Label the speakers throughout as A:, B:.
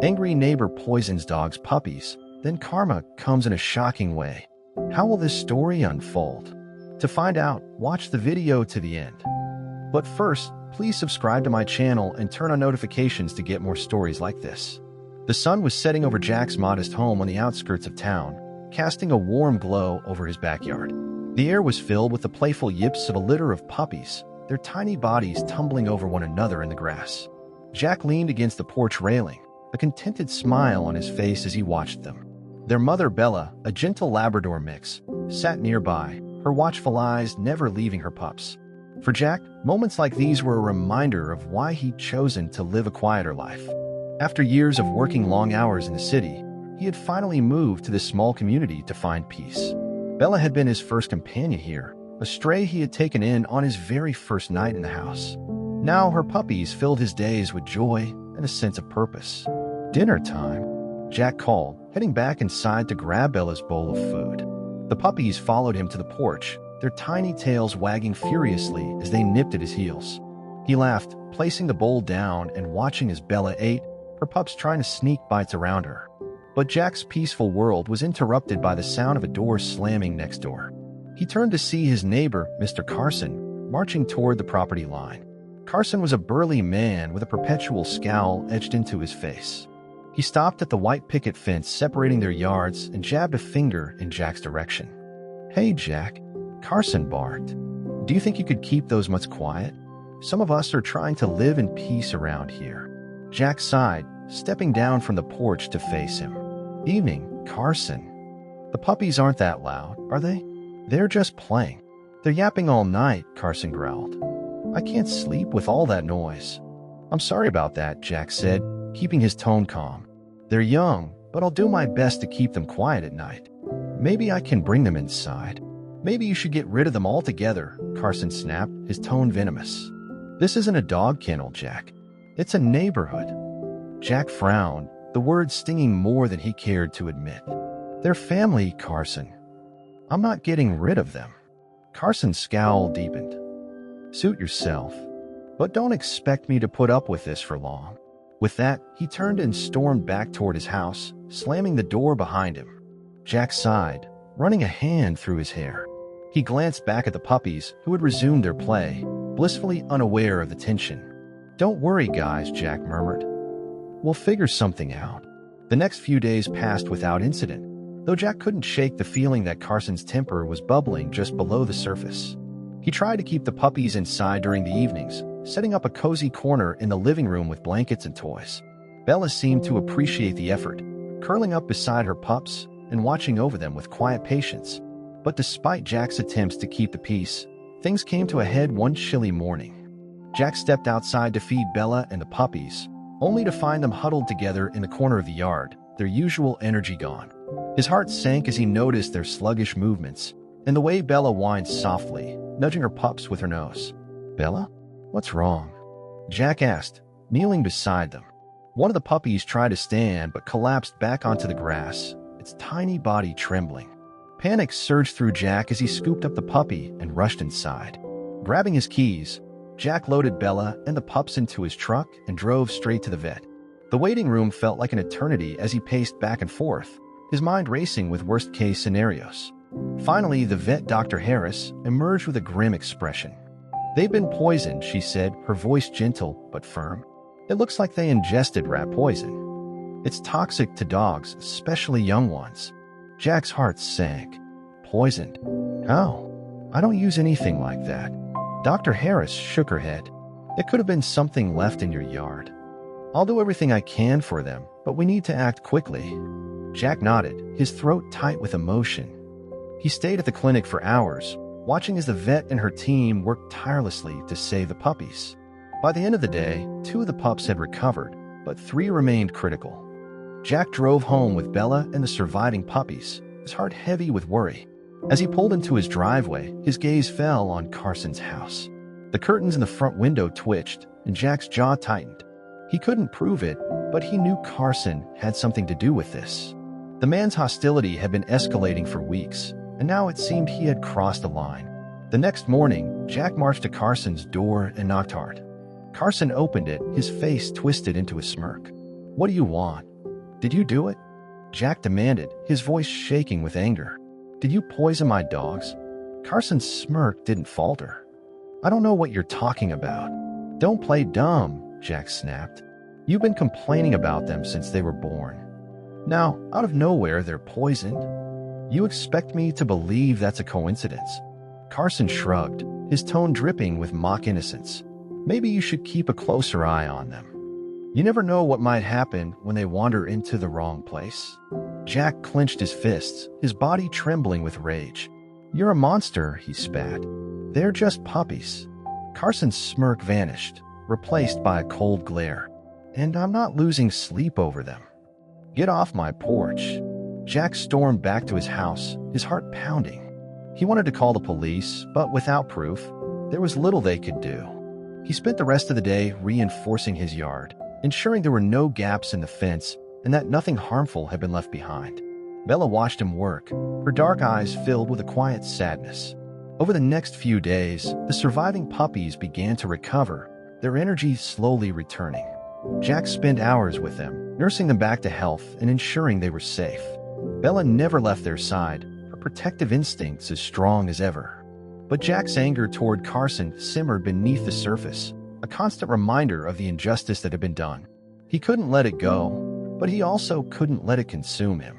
A: Angry neighbor poisons dog's puppies. Then karma comes in a shocking way. How will this story unfold? To find out, watch the video to the end. But first, please subscribe to my channel and turn on notifications to get more stories like this. The sun was setting over Jack's modest home on the outskirts of town, casting a warm glow over his backyard. The air was filled with the playful yips of a litter of puppies, their tiny bodies tumbling over one another in the grass. Jack leaned against the porch railing, a contented smile on his face as he watched them. Their mother Bella, a gentle Labrador mix, sat nearby, her watchful eyes never leaving her pups. For Jack, moments like these were a reminder of why he'd chosen to live a quieter life. After years of working long hours in the city, he had finally moved to this small community to find peace. Bella had been his first companion here, a stray he had taken in on his very first night in the house. Now her puppies filled his days with joy and a sense of purpose. Dinner time, Jack called, heading back inside to grab Bella's bowl of food. The puppies followed him to the porch, their tiny tails wagging furiously as they nipped at his heels. He laughed, placing the bowl down and watching as Bella ate, her pups trying to sneak bites around her. But Jack's peaceful world was interrupted by the sound of a door slamming next door. He turned to see his neighbor, Mr. Carson, marching toward the property line. Carson was a burly man with a perpetual scowl etched into his face. He stopped at the white picket fence separating their yards and jabbed a finger in Jack's direction. "Hey, Jack," Carson barked. "Do you think you could keep those mutts quiet? Some of us are trying to live in peace around here." Jack sighed, stepping down from the porch to face him. "Evening, Carson. The puppies aren't that loud, are they? They're just playing." "They're yapping all night," Carson growled. "I can't sleep with all that noise." "I'm sorry about that," Jack said, keeping his tone calm. "They're young, but I'll do my best to keep them quiet at night. Maybe I can bring them inside." "Maybe you should get rid of them altogether," Carson snapped, his tone venomous. "This isn't a dog kennel, Jack. It's a neighborhood." Jack frowned, the words stinging more than he cared to admit. "They're family, Carson. I'm not getting rid of them." Carson's scowl deepened. "Suit yourself. But don't expect me to put up with this for long." With that, he turned and stormed back toward his house, slamming the door behind him. Jack sighed, running a hand through his hair. He glanced back at the puppies, who had resumed their play, blissfully unaware of the tension. "Don't worry, guys," Jack murmured. "We'll figure something out." The next few days passed without incident, though Jack couldn't shake the feeling that Carson's temper was bubbling just below the surface. He tried to keep the puppies inside during the evenings, setting up a cozy corner in the living room with blankets and toys. Bella seemed to appreciate the effort, curling up beside her pups and watching over them with quiet patience. But despite Jack's attempts to keep the peace, things came to a head one chilly morning. Jack stepped outside to feed Bella and the puppies, only to find them huddled together in the corner of the yard, their usual energy gone. His heart sank as he noticed their sluggish movements and the way Bella whined softly, nudging her pups with her nose. "Bella? What's wrong?" Jack asked, kneeling beside them. One of the puppies tried to stand but collapsed back onto the grass, its tiny body trembling. Panic surged through Jack as he scooped up the puppy and rushed inside. Grabbing his keys, Jack loaded Bella and the pups into his truck and drove straight to the vet. The waiting room felt like an eternity as he paced back and forth, his mind racing with worst-case scenarios. Finally, the vet, Dr. Harris, emerged with a grim expression. "They've been poisoned," she said, her voice gentle but firm. "It looks like they ingested rat poison. It's toxic to dogs, especially young ones." Jack's heart sank. "Poisoned? How? I don't use anything like that." Dr. Harris shook her head. "It could have been something left in your yard. I'll do everything I can for them, but we need to act quickly." Jack nodded, his throat tight with emotion. He stayed at the clinic for hours, watching as the vet and her team worked tirelessly to save the puppies. By the end of the day, 2 of the pups had recovered, but 3 remained critical. Jack drove home with Bella and the surviving puppies, his heart heavy with worry. As he pulled into his driveway, his gaze fell on Carson's house. The curtains in the front window twitched, and Jack's jaw tightened. He couldn't prove it, but he knew Carson had something to do with this. The man's hostility had been escalating for weeks, and now it seemed he had crossed a line. The next morning, Jack marched to Carson's door and knocked hard. Carson opened it, his face twisted into a smirk. What do you want? Did you do it? Jack demanded, his voice shaking with anger. Did you poison my dogs? Carson's smirk didn't falter. I don't know what you're talking about. Don't play dumb, Jack snapped. You've been complaining about them since they were born. Now, out of nowhere, they're poisoned. You expect me to believe that's a coincidence? Carson shrugged, his tone dripping with mock innocence. Maybe you should keep a closer eye on them. You never know what might happen when they wander into the wrong place. Jack clenched his fists, his body trembling with rage. You're a monster, he spat. They're just puppies. Carson's smirk vanished, replaced by a cold glare. And I'm not losing sleep over them. Get off my porch. Jack stormed back to his house, his heart pounding. He wanted to call the police, but without proof, there was little they could do. He spent the rest of the day reinforcing his yard, ensuring there were no gaps in the fence and that nothing harmful had been left behind. Bella watched him work, her dark eyes filled with a quiet sadness. Over the next few days, the surviving puppies began to recover, their energy slowly returning. Jack spent hours with them, nursing them back to health and ensuring they were safe. Bella never left their side, her protective instincts as strong as ever. But Jack's anger toward Carson simmered beneath the surface, a constant reminder of the injustice that had been done. He couldn't let it go, but he also couldn't let it consume him.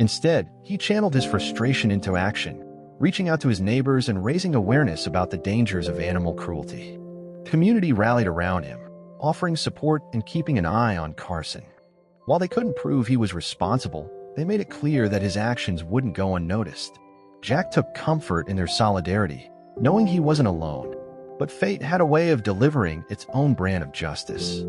A: Instead, he channeled his frustration into action, reaching out to his neighbors and raising awareness about the dangers of animal cruelty. The community rallied around him, offering support and keeping an eye on Carson. While they couldn't prove he was responsible, they made it clear that his actions wouldn't go unnoticed. Jack took comfort in their solidarity, knowing he wasn't alone. But fate had a way of delivering its own brand of justice.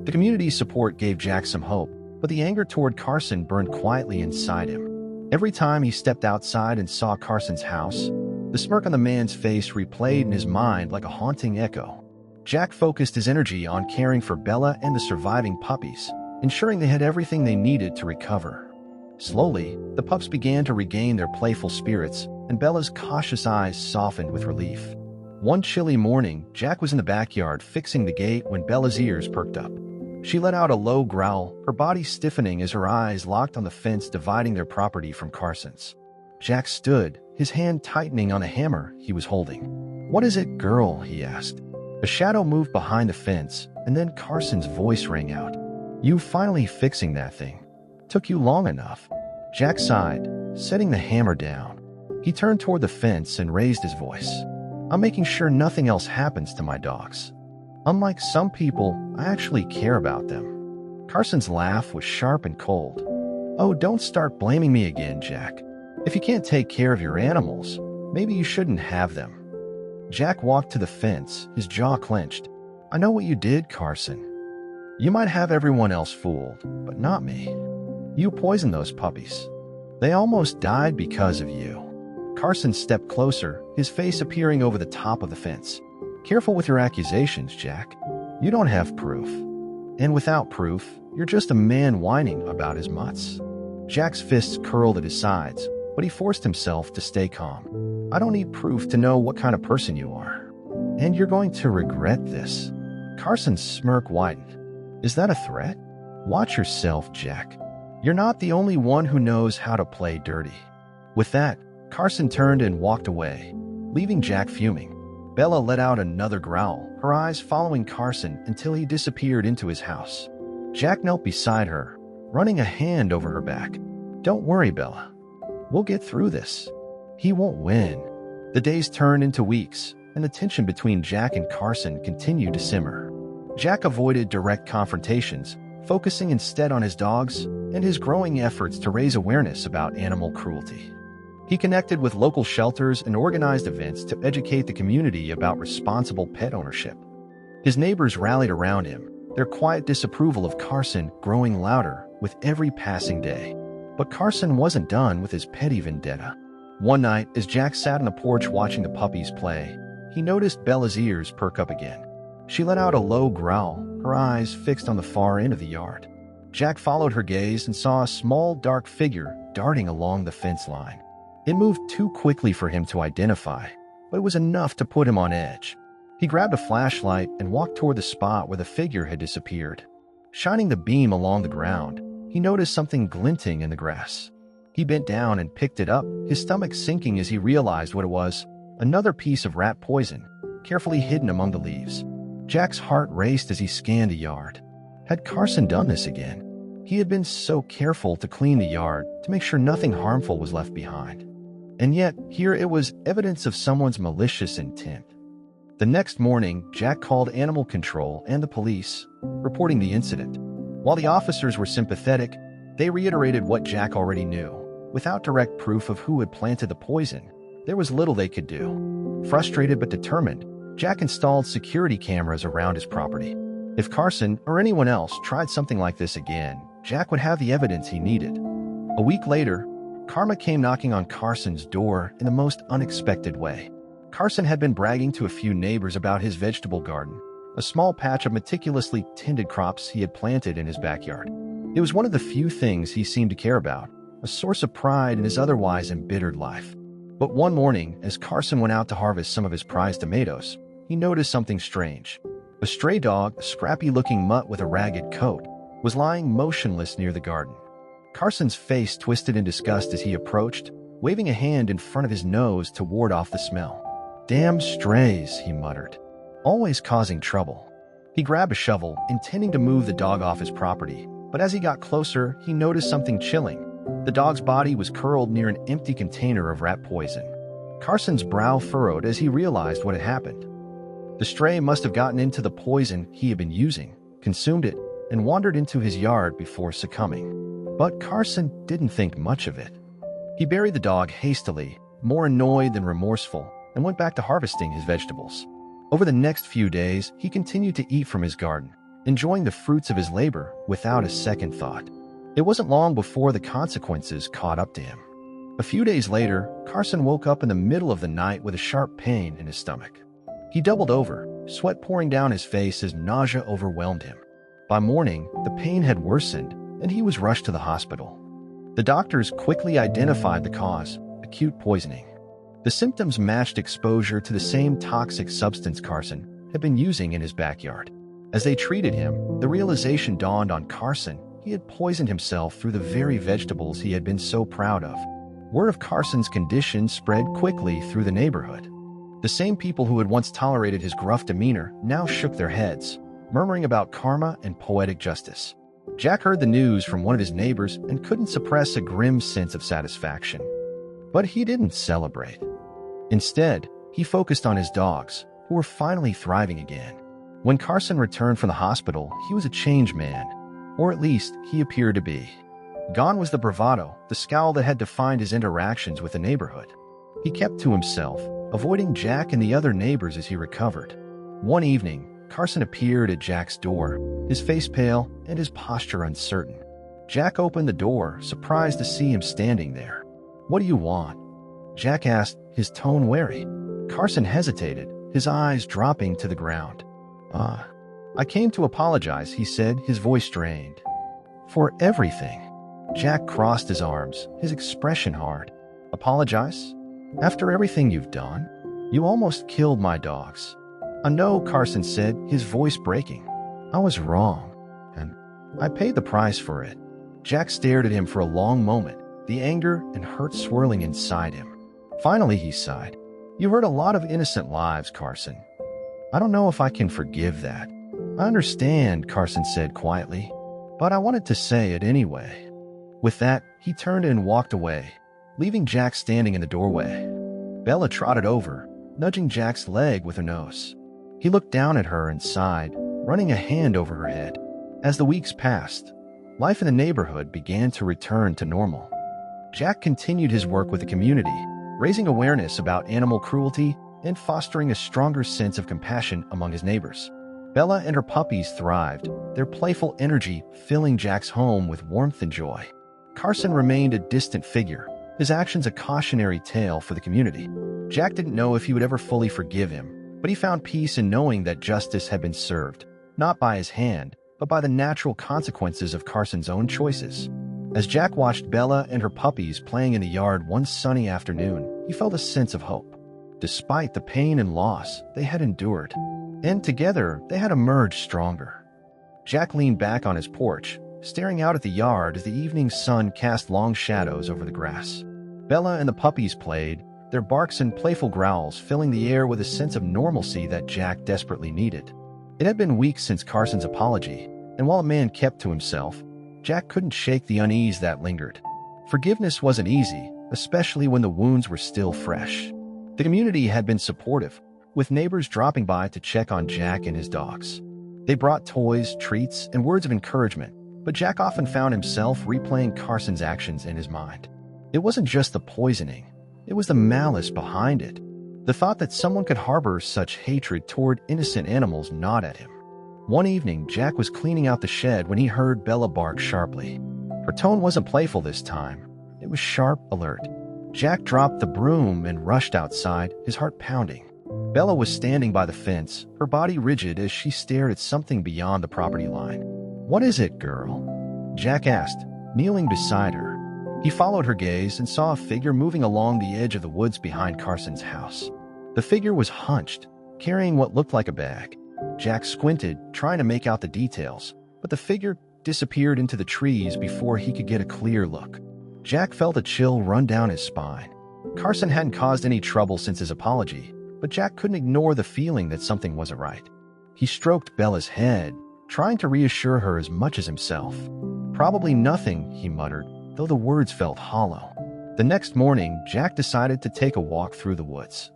A: The community's support gave Jack some hope, but the anger toward Carson burned quietly inside him. Every time he stepped outside and saw Carson's house, the smirk on the man's face replayed in his mind like a haunting echo. Jack focused his energy on caring for Bella and the surviving puppies, ensuring they had everything they needed to recover. Slowly, the pups began to regain their playful spirits, and Bella's cautious eyes softened with relief. One chilly morning, Jack was in the backyard fixing the gate when Bella's ears perked up. She let out a low growl, her body stiffening as her eyes locked on the fence dividing their property from Carson's. Jack stood, his hand tightening on a hammer he was holding. "What is it, girl?" he asked. A shadow moved behind the fence, and then Carson's voice rang out. "You finally fixing that thing. Took you long enough." Jack sighed, setting the hammer down. He turned toward the fence and raised his voice. "I'm making sure nothing else happens to my dogs. Unlike some people, I actually care about them." Carson's laugh was sharp and cold. "Oh, don't start blaming me again, Jack. If you can't take care of your animals, maybe you shouldn't have them." Jack walked to the fence, his jaw clenched. "I know what you did, Carson. You might have everyone else fooled, but not me. You poisoned those puppies. They almost died because of you." Carson stepped closer, his face appearing over the top of the fence. "Careful with your accusations, Jack. You don't have proof. And without proof, you're just a man whining about his mutts." Jack's fists curled at his sides, but he forced himself to stay calm. "I don't need proof to know what kind of person you are. And you're going to regret this." Carson's smirk widened. "Is that a threat? Watch yourself, Jack. You're not the only one who knows how to play dirty." With that, Carson turned and walked away, leaving Jack fuming. Bella let out another growl, her eyes following Carson until he disappeared into his house. Jack knelt beside her, running a hand over her back. "Don't worry, Bella. We'll get through this. He won't win." The days turned into weeks, and the tension between Jack and Carson continued to simmer. Jack avoided direct confrontations, focusing instead on his dogs and his growing efforts to raise awareness about animal cruelty. He connected with local shelters and organized events to educate the community about responsible pet ownership. His neighbors rallied around him, their quiet disapproval of Carson growing louder with every passing day. But Carson wasn't done with his petty vendetta. One night, as Jack sat on the porch watching the puppies play, he noticed Bella's ears perk up again. She let out a low growl, her eyes fixed on the far end of the yard. Jack followed her gaze and saw a small, dark figure darting along the fence line. It moved too quickly for him to identify, but it was enough to put him on edge. He grabbed a flashlight and walked toward the spot where the figure had disappeared. Shining the beam along the ground, he noticed something glinting in the grass. He bent down and picked it up, his stomach sinking as he realized what it was: another piece of rat poison, carefully hidden among the leaves. Jack's heart raced as he scanned the yard. Had Carson done this again? He had been so careful to clean the yard to make sure nothing harmful was left behind. And yet, here it was evidence of someone's malicious intent. The next morning, Jack called animal control and the police, reporting the incident. While the officers were sympathetic, they reiterated what Jack already knew. Without direct proof of who had planted the poison, there was little they could do. Frustrated but determined, Jack installed security cameras around his property. If Carson or anyone else tried something like this again, Jack would have the evidence he needed. A week later, Karma came knocking on Carson's door in the most unexpected way. Carson had been bragging to a few neighbors about his vegetable garden, a small patch of meticulously tended crops he had planted in his backyard. It was one of the few things he seemed to care about, a source of pride in his otherwise embittered life. But one morning, as Carson went out to harvest some of his prized tomatoes, he noticed something strange. A stray dog, a scrappy-looking mutt with a ragged coat, was lying motionless near the garden. Carson's face twisted in disgust as he approached, waving a hand in front of his nose to ward off the smell. "Damn strays," he muttered. "Always causing trouble." He grabbed a shovel, intending to move the dog off his property, but as he got closer, he noticed something chilling. The dog's body was curled near an empty container of rat poison. Carson's brow furrowed as he realized what had happened. The stray must have gotten into the poison he had been using, consumed it, and wandered into his yard before succumbing. But Carson didn't think much of it. He buried the dog hastily, more annoyed than remorseful, and went back to harvesting his vegetables. Over the next few days, he continued to eat from his garden, enjoying the fruits of his labor without a second thought. It wasn't long before the consequences caught up to him. A few days later, Carson woke up in the middle of the night with a sharp pain in his stomach. He doubled over, sweat pouring down his face as nausea overwhelmed him. By morning, the pain had worsened, and he was rushed to the hospital. The doctors quickly identified the cause: acute poisoning. The symptoms matched exposure to the same toxic substance Carson had been using in his backyard. As they treated him, the realization dawned on Carson: he had poisoned himself through the very vegetables he had been so proud of. Word of Carson's condition spread quickly through the neighborhood. The same people who had once tolerated his gruff demeanor now shook their heads, murmuring about karma and poetic justice. Jack heard the news from one of his neighbors and couldn't suppress a grim sense of satisfaction. But he didn't celebrate. Instead, he focused on his dogs, who were finally thriving again. When Carson returned from the hospital, he was a changed man, or at least he appeared to be. Gone was the bravado, the scowl that had defined his interactions with the neighborhood. He kept to himself, avoiding Jack and the other neighbors as he recovered. One evening, Carson appeared at Jack's door, his face pale and his posture uncertain. Jack opened the door, surprised to see him standing there. "What do you want?" Jack asked, his tone wary. Carson hesitated, his eyes dropping to the ground. I came to apologize," he said, his voice strained. "For everything." Jack crossed his arms, his expression hard. "Apologize? After everything you've done? You almost killed my dogs." "I know," Carson said, his voice breaking. "I was wrong, and I paid the price for it." Jack stared at him for a long moment, the anger and hurt swirling inside him. Finally, he sighed. "You hurt a lot of innocent lives, Carson. I don't know if I can forgive that." "I understand," Carson said quietly, "but I wanted to say it anyway." With that, he turned and walked away, leaving Jack standing in the doorway. Bella trotted over, nudging Jack's leg with her nose. He looked down at her and sighed, running a hand over her head. As the weeks passed, life in the neighborhood began to return to normal. Jack continued his work with the community, raising awareness about animal cruelty and fostering a stronger sense of compassion among his neighbors. Bella and her puppies thrived, their playful energy filling Jack's home with warmth and joy. Carson remained a distant figure, his actions a cautionary tale for the community. Jack didn't know if he would ever fully forgive him, but he found peace in knowing that justice had been served, not by his hand, but by the natural consequences of Carson's own choices. As Jack watched Bella and her puppies playing in the yard one sunny afternoon, he felt a sense of hope. Despite the pain and loss they had endured, and together they had emerged stronger. Jack leaned back on his porch, staring out at the yard as the evening sun cast long shadows over the grass. Bella and the puppies played, their barks and playful growls filling the air with a sense of normalcy that Jack desperately needed. It had been weeks since Carson's apology, and while a man kept to himself, Jack couldn't shake the unease that lingered. Forgiveness wasn't easy, especially when the wounds were still fresh. The community had been supportive, with neighbors dropping by to check on Jack and his dogs. They brought toys, treats, and words of encouragement, but Jack often found himself replaying Carson's actions in his mind. It wasn't just the poisoning, it was the malice behind it. The thought that someone could harbor such hatred toward innocent animals gnawed at him. One evening, Jack was cleaning out the shed when he heard Bella bark sharply. Her tone wasn't playful this time. It was sharp, alert. Jack dropped the broom and rushed outside, his heart pounding. Bella was standing by the fence, her body rigid as she stared at something beyond the property line. "What is it, girl?" Jack asked, kneeling beside her. He followed her gaze and saw a figure moving along the edge of the woods behind Carson's house. The figure was hunched, carrying what looked like a bag. Jack squinted, trying to make out the details, but the figure disappeared into the trees before he could get a clear look. Jack felt a chill run down his spine. Carson hadn't caused any trouble since his apology, but Jack couldn't ignore the feeling that something wasn't right. He stroked Bella's head, trying to reassure her as much as himself. "Probably nothing," he muttered, though the words felt hollow. The next morning, Jack decided to take a walk through the woods.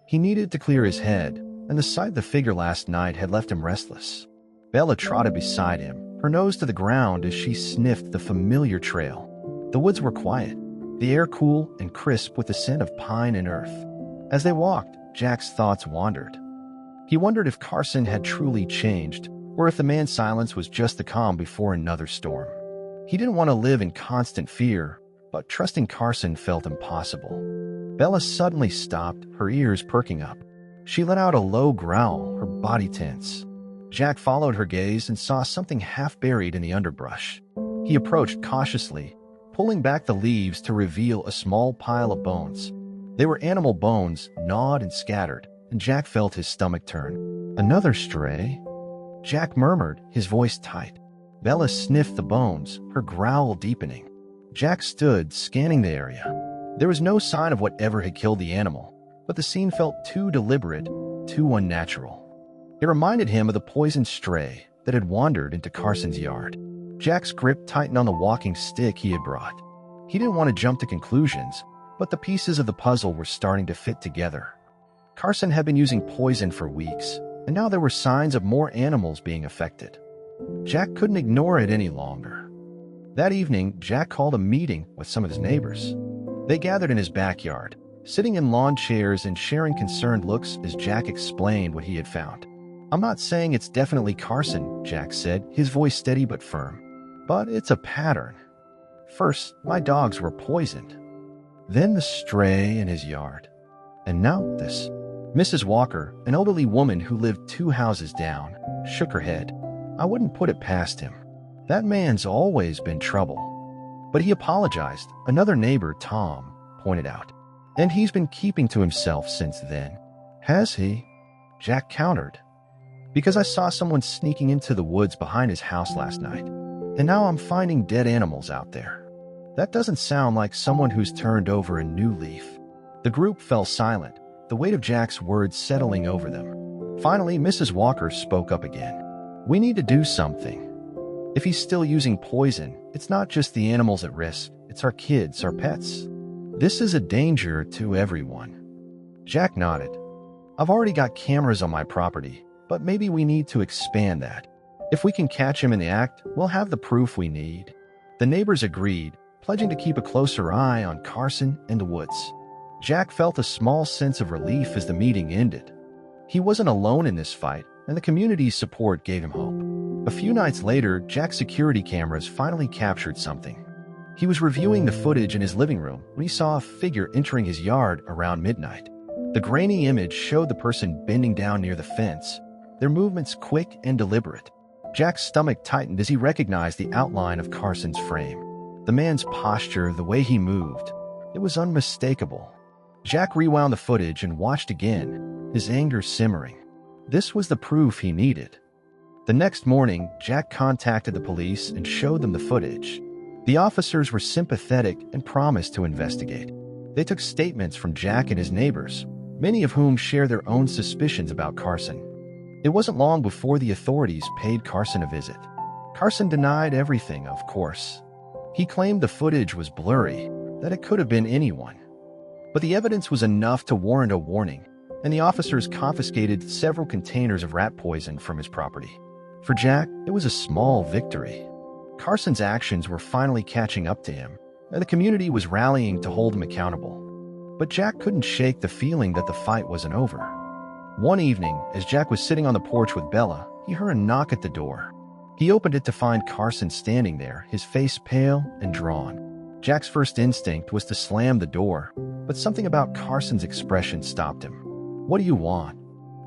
A: He needed to clear his head, and the sight of the figure last night had left him restless. Bella trotted beside him, her nose to the ground as she sniffed the familiar trail. The woods were quiet, the air cool and crisp with the scent of pine and earth. As they walked, Jack's thoughts wandered. He wondered if Carson had truly changed, or if the man's silence was just the calm before another storm. He didn't want to live in constant fear, but trusting Carson felt impossible. Bella suddenly stopped, her ears perking up. She let out a low growl, her body tense. Jack followed her gaze and saw something half buried in the underbrush. He approached cautiously, pulling back the leaves to reveal a small pile of bones. They were animal bones, gnawed and scattered, and Jack felt his stomach turn. "Another stray?" Jack murmured, his voice tight. Bella sniffed the bones, her growl deepening. Jack stood, scanning the area. There was no sign of whatever had killed the animal, but the scene felt too deliberate, too unnatural. It reminded him of the poisoned stray that had wandered into Carson's yard. Jack's grip tightened on the walking stick he had brought. He didn't want to jump to conclusions, but the pieces of the puzzle were starting to fit together. Carson had been using poison for weeks, and now there were signs of more animals being affected. Jack couldn't ignore it any longer. That evening, Jack called a meeting with some of his neighbors. They gathered in his backyard, sitting in lawn chairs and sharing concerned looks as Jack explained what he had found. "I'm not saying it's definitely Carson," Jack said, his voice steady but firm. "But it's a pattern. First, my dogs were poisoned. Then the stray in his yard. And now this." Mrs. Walker, an elderly woman who lived 2 houses down, shook her head. "I wouldn't put it past him. That man's always been trouble." "But he apologized," another neighbor, Tom, pointed out. "And he's been keeping to himself since then." "Has he?" Jack countered. "Because I saw someone sneaking into the woods behind his house last night, and now I'm finding dead animals out there. That doesn't sound like someone who's turned over a new leaf." The group fell silent, the weight of Jack's words settling over them. Finally, Mrs. Walker spoke up again. "We need to do something. If he's still using poison, it's not just the animals at risk, it's our kids, our pets. This is a danger to everyone." Jack nodded. "I've already got cameras on my property, but maybe we need to expand that. If we can catch him in the act, we'll have the proof we need." The neighbors agreed, pledging to keep a closer eye on Carson and the woods. Jack felt a small sense of relief as the meeting ended. He wasn't alone in this fight, and the community's support gave him hope. A few nights later, Jack's security cameras finally captured something. He was reviewing the footage in his living room when he saw a figure entering his yard around midnight. The grainy image showed the person bending down near the fence, their movements quick and deliberate. Jack's stomach tightened as he recognized the outline of Carson's frame. The man's posture, the way he moved, it was unmistakable. Jack rewound the footage and watched again, his anger simmering. This was the proof he needed. The next morning, Jack contacted the police and showed them the footage. The officers were sympathetic and promised to investigate. They took statements from Jack and his neighbors, many of whom share their own suspicions about Carson. It wasn't long before the authorities paid Carson a visit. Carson denied everything, of course. He claimed the footage was blurry, that it could have been anyone. But the evidence was enough to warrant a warning, and the officers confiscated several containers of rat poison from his property. For Jack, it was a small victory. Carson's actions were finally catching up to him, and the community was rallying to hold him accountable. But Jack couldn't shake the feeling that the fight wasn't over. One evening, as Jack was sitting on the porch with Bella, he heard a knock at the door. He opened it to find Carson standing there, his face pale and drawn. Jack's first instinct was to slam the door, but something about Carson's expression stopped him. "What do you want?"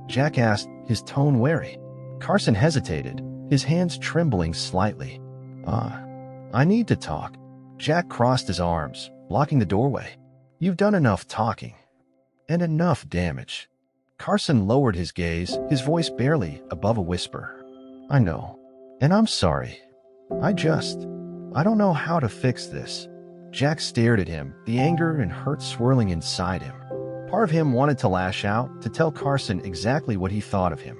A: Jack asked, his tone wary. Carson hesitated, his hands trembling slightly. I need to talk." Jack crossed his arms, blocking the doorway. "You've done enough talking. And enough damage." Carson lowered his gaze, his voice barely above a whisper. "I know. And I'm sorry. I don't know how to fix this." Jack stared at him, the anger and hurt swirling inside him. Part of him wanted to lash out, to tell Carson exactly what he thought of him.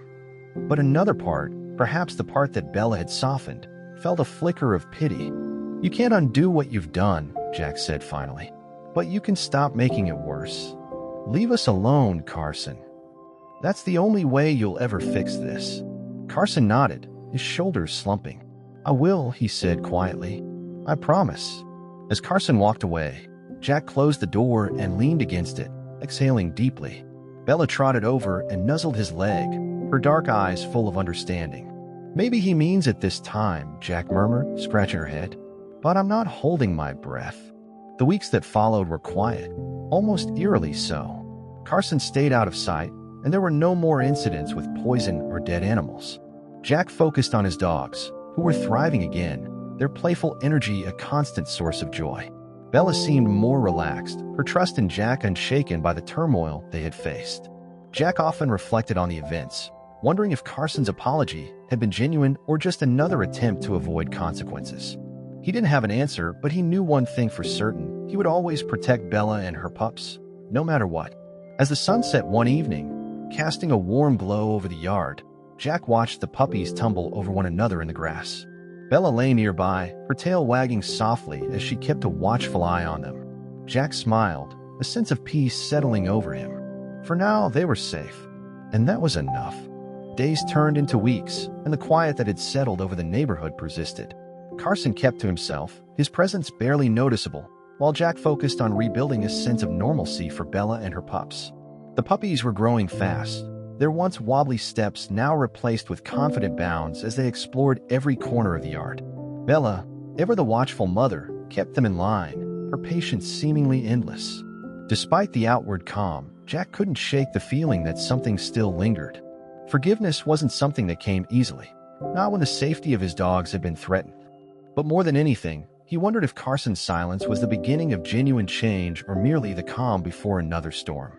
A: But another part, perhaps the part that Bella had softened, felt a flicker of pity. "You can't undo what you've done," Jack said finally. "But you can stop making it worse. Leave us alone, Carson. That's the only way you'll ever fix this." Carson nodded, his shoulders slumping. "I will," he said quietly. "I promise." As Carson walked away, Jack closed the door and leaned against it, exhaling deeply. Bella trotted over and nuzzled his leg, her dark eyes full of understanding. "Maybe he means it this time," Jack murmured, scratching her head. "But I'm not holding my breath." The weeks that followed were quiet, almost eerily so. Carson stayed out of sight, and there were no more incidents with poison or dead animals. Jack focused on his dogs, who were thriving again, their playful energy a constant source of joy. Bella seemed more relaxed, her trust in Jack unshaken by the turmoil they had faced. Jack often reflected on the events, wondering if Carson's apology had been genuine or just another attempt to avoid consequences. He didn't have an answer, but he knew one thing for certain: he would always protect Bella and her pups, no matter what. As the sun set one evening, casting a warm glow over the yard, Jack watched the puppies tumble over one another in the grass. Bella lay nearby, her tail wagging softly as she kept a watchful eye on them. Jack smiled, a sense of peace settling over him. For now, they were safe, and that was enough. Days turned into weeks, and the quiet that had settled over the neighborhood persisted. Carson kept to himself, his presence barely noticeable, while Jack focused on rebuilding a sense of normalcy for Bella and her pups. The puppies were growing fast, their once wobbly steps now replaced with confident bounds as they explored every corner of the yard. Bella, ever the watchful mother, kept them in line, her patience seemingly endless. Despite the outward calm, Jack couldn't shake the feeling that something still lingered. Forgiveness wasn't something that came easily, not when the safety of his dogs had been threatened. But more than anything, he wondered if Carson's silence was the beginning of genuine change or merely the calm before another storm.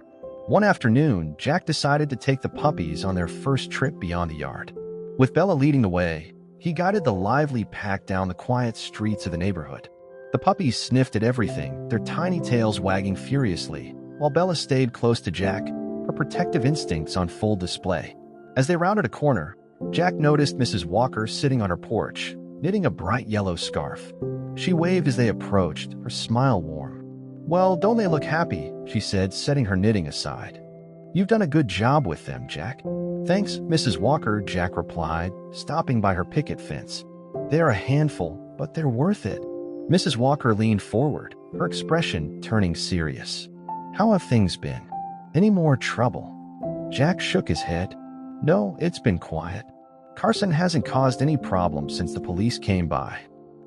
A: One afternoon, Jack decided to take the puppies on their first trip beyond the yard. With Bella leading the way, he guided the lively pack down the quiet streets of the neighborhood. The puppies sniffed at everything, their tiny tails wagging furiously, while Bella stayed close to Jack, her protective instincts on full display. As they rounded a corner, Jack noticed Mrs. Walker sitting on her porch, knitting a bright yellow scarf. She waved as they approached, her smile warm. "Well, don't they look happy?" she said, setting her knitting aside. "You've done a good job with them, Jack." "Thanks, Mrs. Walker," Jack replied, stopping by her picket fence. "They're a handful, but they're worth it." Mrs. Walker leaned forward, her expression turning serious. "How have things been? Any more trouble?" Jack shook his head. "No, it's been quiet. Carson hasn't caused any problems since the police came by."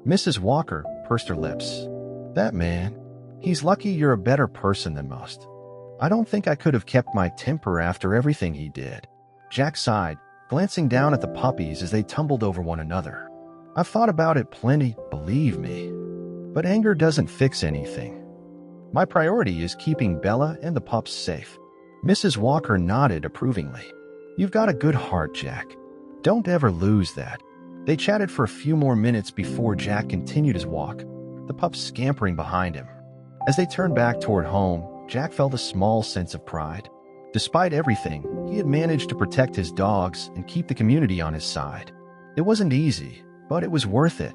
A: Mrs. Walker pursed her lips. "That man, he's lucky you're a better person than most. I don't think I could have kept my temper after everything he did." Jack sighed, glancing down at the puppies as they tumbled over one another. "I've thought about it plenty, believe me. But anger doesn't fix anything. My priority is keeping Bella and the pups safe." Mrs. Walker nodded approvingly. "You've got a good heart, Jack. Don't ever lose that. They chatted for a few more minutes before Jack continued his walk, the pup scampering behind him. As they turned back toward home, Jack felt a small sense of pride. Despite everything, he had managed to protect his dogs and keep the community on his side. It wasn't easy, but it was worth it.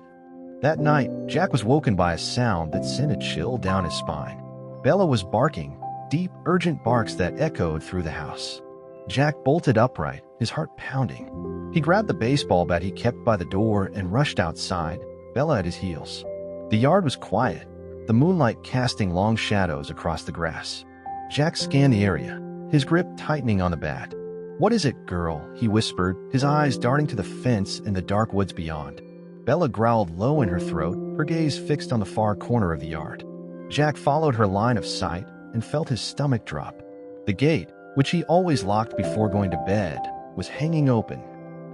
A: That night, Jack was woken by a sound that sent a chill down his spine. Bella was barking, deep, urgent barks that echoed through the house. Jack bolted upright, his heart pounding. He grabbed the baseball bat he kept by the door and rushed outside, Bella at his heels. The yard was quiet, the moonlight casting long shadows across the grass. Jack scanned the area, his grip tightening on the bat. "What is it, girl?" he whispered, his eyes darting to the fence and the dark woods beyond. Bella growled low in her throat, her gaze fixed on the far corner of the yard. Jack followed her line of sight and felt his stomach drop. The gate, which he always locked before going to bed, was hanging open.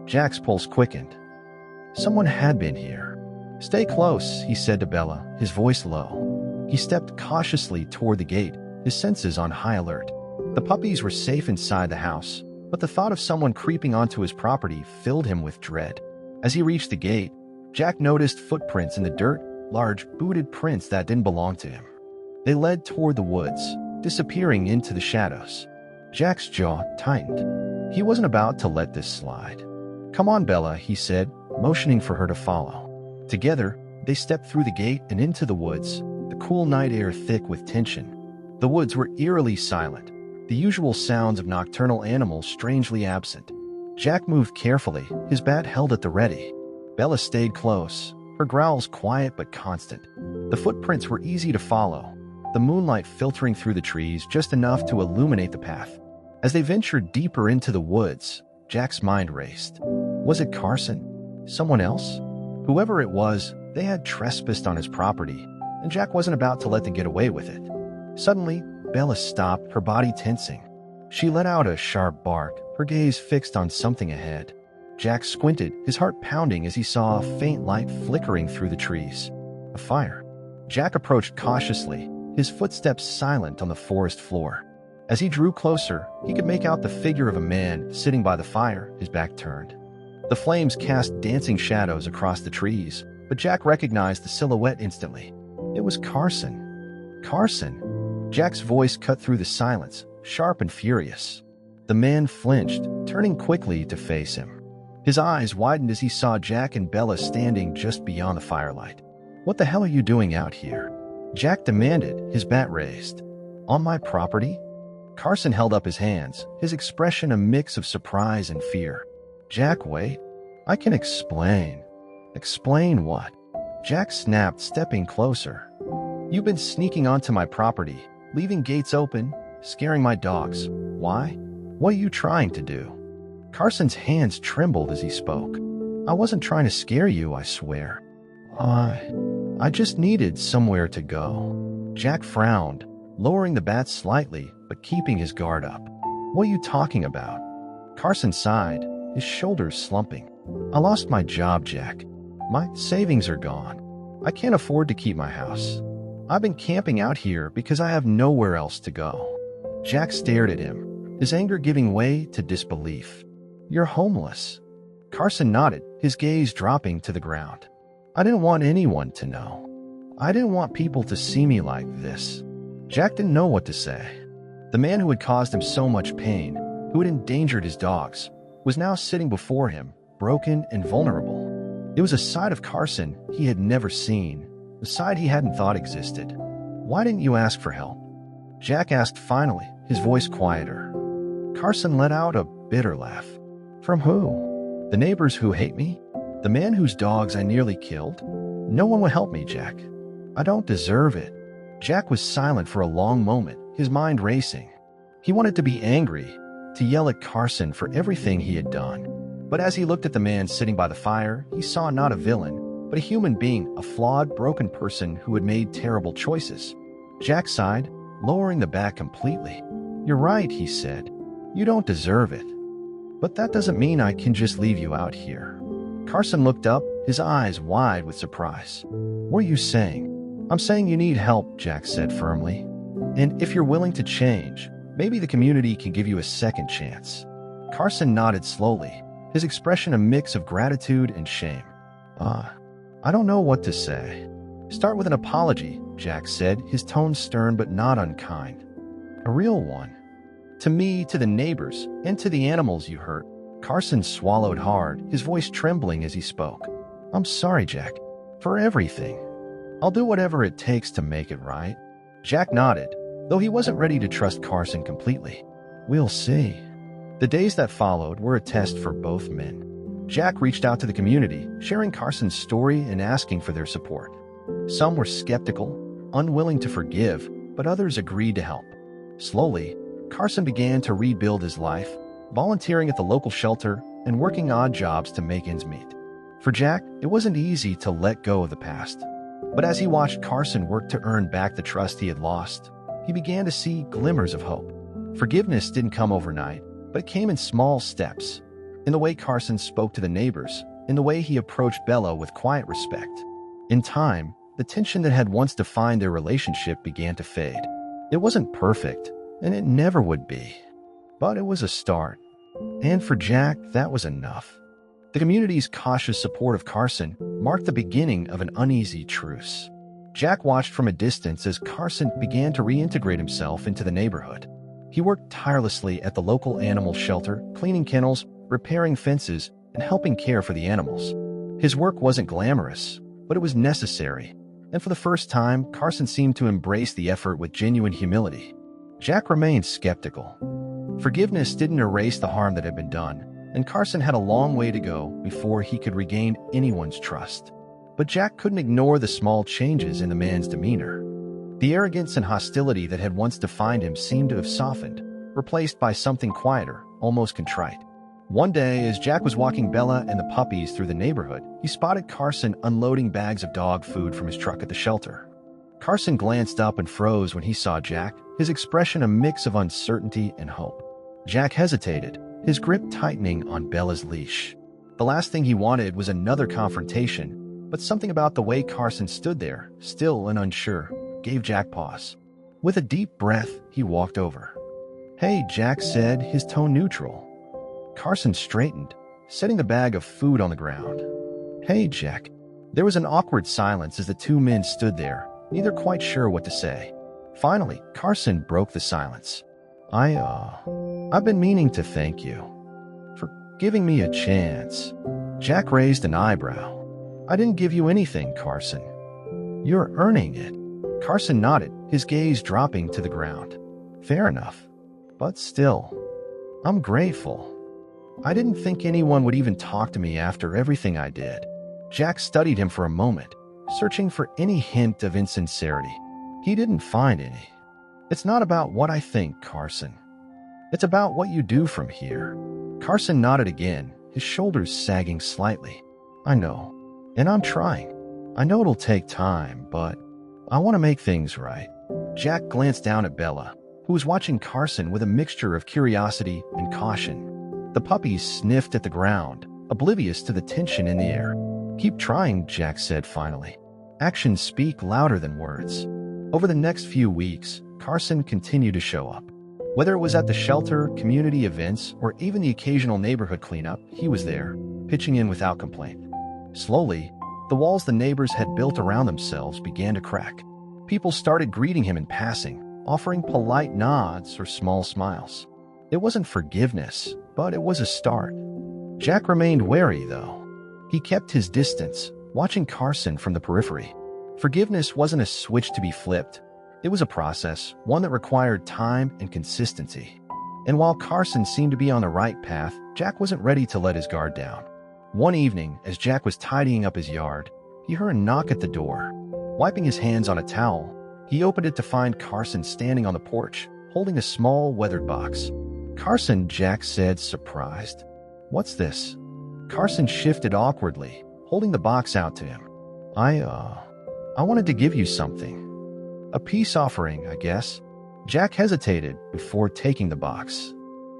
A: Jack's pulse quickened. Someone had been here. "Stay close," he said to Bella, his voice low. He stepped cautiously toward the gate, his senses on high alert. The puppies were safe inside the house, but the thought of someone creeping onto his property filled him with dread. As he reached the gate, Jack noticed footprints in the dirt, large, booted prints that didn't belong to him. They led toward the woods, disappearing into the shadows. Jack's jaw tightened. He wasn't about to let this slide. "Come on, Bella," he said, motioning for her to follow. Together, they stepped through the gate and into the woods, the cool night air thick with tension. The woods were eerily silent, the usual sounds of nocturnal animals strangely absent. Jack moved carefully, his bat held at the ready. Bella stayed close, her growls quiet but constant. The footprints were easy to follow, the moonlight filtering through the trees just enough to illuminate the path. As they ventured deeper into the woods, Jack's mind raced. Was it Carson? Someone else? Whoever it was, they had trespassed on his property, and Jack wasn't about to let them get away with it. Suddenly, Bella stopped, her body tensing. She let out a sharp bark, her gaze fixed on something ahead. Jack squinted, his heart pounding as he saw a faint light flickering through the trees. A fire. Jack approached cautiously, his footsteps silent on the forest floor. As he drew closer, he could make out the figure of a man sitting by the fire, his back turned. The flames cast dancing shadows across the trees, but Jack recognized the silhouette instantly. It was Carson. Carson! Jack's voice cut through the silence, sharp and furious. The man flinched, turning quickly to face him. His eyes widened as he saw Jack and Bella standing just beyond the firelight. "What the hell are you doing out here?" Jack demanded, his bat raised. "On my property?" Carson held up his hands, his expression a mix of surprise and fear. "Jack, wait. I can explain." "Explain what?" Jack snapped, stepping closer. "You've been sneaking onto my property, leaving gates open, scaring my dogs. Why? What are you trying to do?" Carson's hands trembled as he spoke. "I wasn't trying to scare you, I swear. I just needed somewhere to go." Jack frowned, lowering the bat slightly, but keeping his guard up. "What are you talking about?" Carson sighed, his shoulders slumping. "I lost my job, Jack. My savings are gone. I can't afford to keep my house. I've been camping out here because I have nowhere else to go." Jack stared at him, his anger giving way to disbelief. "You're homeless." Carson nodded, his gaze dropping to the ground. "I didn't want anyone to know. I didn't want people to see me like this." Jack didn't know what to say. The man who had caused him so much pain, who had endangered his dogs, was now sitting before him, broken and vulnerable. It was a side of Carson he had never seen, a side he hadn't thought existed. "Why didn't you ask for help?" Jack asked finally, his voice quieter. Carson let out a bitter laugh. "From who? The neighbors who hate me? The man whose dogs I nearly killed? No one will help me, Jack. I don't deserve it." Jack was silent for a long moment, his mind racing. He wanted to be angry, to yell at Carson for everything he had done. But as he looked at the man sitting by the fire, he saw not a villain, but a human being, a flawed, broken person who had made terrible choices. Jack sighed, lowering the bat completely. "You're right," he said. "You don't deserve it. But that doesn't mean I can just leave you out here." Carson looked up, his eyes wide with surprise. "What are you saying?" "I'm saying you need help," Jack said firmly. "And if you're willing to change, maybe the community can give you a second chance." Carson nodded slowly, his expression a mix of gratitude and shame. I don't know what to say. Start with an apology, Jack said, his tone stern but not unkind. A real one. To me, to the neighbors, and to the animals you hurt. Carson swallowed hard, his voice trembling as he spoke. I'm sorry, Jack, for everything. I'll do whatever it takes to make it right. Jack nodded, though he wasn't ready to trust Carson completely. We'll see. The days that followed were a test for both men. Jack reached out to the community, sharing Carson's story and asking for their support. Some were skeptical, unwilling to forgive, but others agreed to help. Slowly, Carson began to rebuild his life, volunteering at the local shelter and working odd jobs to make ends meet. For Jack, it wasn't easy to let go of the past. But as he watched Carson work to earn back the trust he had lost, he began to see glimmers of hope. Forgiveness didn't come overnight, but it came in small steps. In the way Carson spoke to the neighbors, in the way he approached Bella with quiet respect. In time, the tension that had once defined their relationship began to fade. It wasn't perfect, and it never would be. But it was a start. And for Jack, that was enough. The community's cautious support of Carson marked the beginning of an uneasy truce. Jack watched from a distance as Carson began to reintegrate himself into the neighborhood. He worked tirelessly at the local animal shelter, cleaning kennels, repairing fences, and helping care for the animals. His work wasn't glamorous, but it was necessary, and for the first time, Carson seemed to embrace the effort with genuine humility. Jack remained skeptical. Forgiveness didn't erase the harm that had been done, and Carson had a long way to go before he could regain anyone's trust. But Jack couldn't ignore the small changes in the man's demeanor. The arrogance and hostility that had once defined him seemed to have softened, replaced by something quieter, almost contrite. One day, as Jack was walking Bella and the puppies through the neighborhood, he spotted Carson unloading bags of dog food from his truck at the shelter. Carson glanced up and froze when he saw Jack, his expression a mix of uncertainty and hope. Jack hesitated, his grip tightening on Bella's leash. The last thing he wanted was another confrontation, but something about the way Carson stood there, still and unsure, gave Jack pause. With a deep breath, he walked over. Hey, Jack said, his tone neutral. Carson straightened, setting the bag of food on the ground. Hey, Jack. There was an awkward silence as the two men stood there, neither quite sure what to say. Finally, Carson broke the silence. I've been meaning to thank you for giving me a chance. Jack raised an eyebrow. I didn't give you anything, Carson. You're earning it. Carson nodded, his gaze dropping to the ground. Fair enough. But still, I'm grateful. I didn't think anyone would even talk to me after everything I did. Jack studied him for a moment, searching for any hint of insincerity. He didn't find any. It's not about what I think, Carson. It's about what you do from here. Carson nodded again, his shoulders sagging slightly. I know, and I'm trying. I know it'll take time, but I want to make things right. Jack glanced down at Bella, who was watching Carson with a mixture of curiosity and caution. The puppies sniffed at the ground, oblivious to the tension in the air. Keep trying, Jack said finally. Actions speak louder than words. Over the next few weeks, Carson continued to show up. Whether it was at the shelter, community events, or even the occasional neighborhood cleanup, he was there, pitching in without complaint. Slowly, the walls the neighbors had built around themselves began to crack. People started greeting him in passing, offering polite nods or small smiles. It wasn't forgiveness, but it was a start. Jack remained wary, though. He kept his distance, watching Carson from the periphery. Forgiveness wasn't a switch to be flipped. It was a process, one that required time and consistency. And while Carson seemed to be on the right path, Jack wasn't ready to let his guard down. One evening, as Jack was tidying up his yard, he heard a knock at the door. Wiping his hands on a towel, he opened it to find Carson standing on the porch, holding a small, weathered box. Carson, Jack said, surprised. What's this? Carson shifted awkwardly, holding the box out to him. I wanted to give you something. A peace offering, I guess. Jack hesitated before taking the box.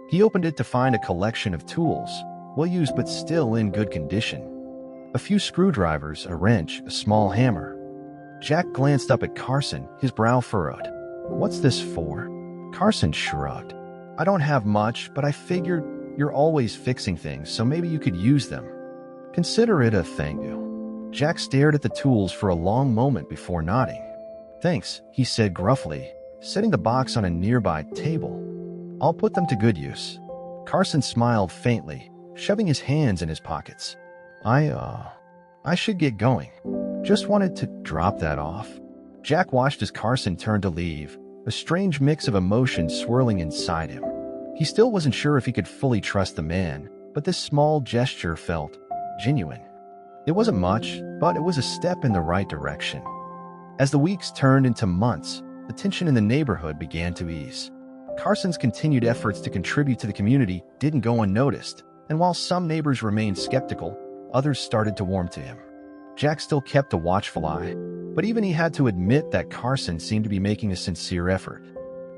A: He opened it to find a collection of tools, well used but still in good condition. A few screwdrivers, a wrench, a small hammer. Jack glanced up at Carson, his brow furrowed. What's this for? Carson shrugged. I don't have much, but I figured You're always fixing things, so maybe you could use them. Consider it a thank you. Jack stared at the tools for a long moment before nodding. Thanks, he said gruffly, setting the box on a nearby table. I'll put them to good use. Carson smiled faintly, shoving his hands in his pockets. I should get going. Just wanted to drop that off. Jack watched as Carson turned to leave, a strange mix of emotions swirling inside him. He still wasn't sure if he could fully trust the man, but this small gesture felt genuine. It wasn't much, but it was a step in the right direction. As the weeks turned into months, the tension in the neighborhood began to ease. Carson's continued efforts to contribute to the community didn't go unnoticed, and while some neighbors remained skeptical, others started to warm to him. Jack still kept a watchful eye, but even he had to admit that Carson seemed to be making a sincere effort.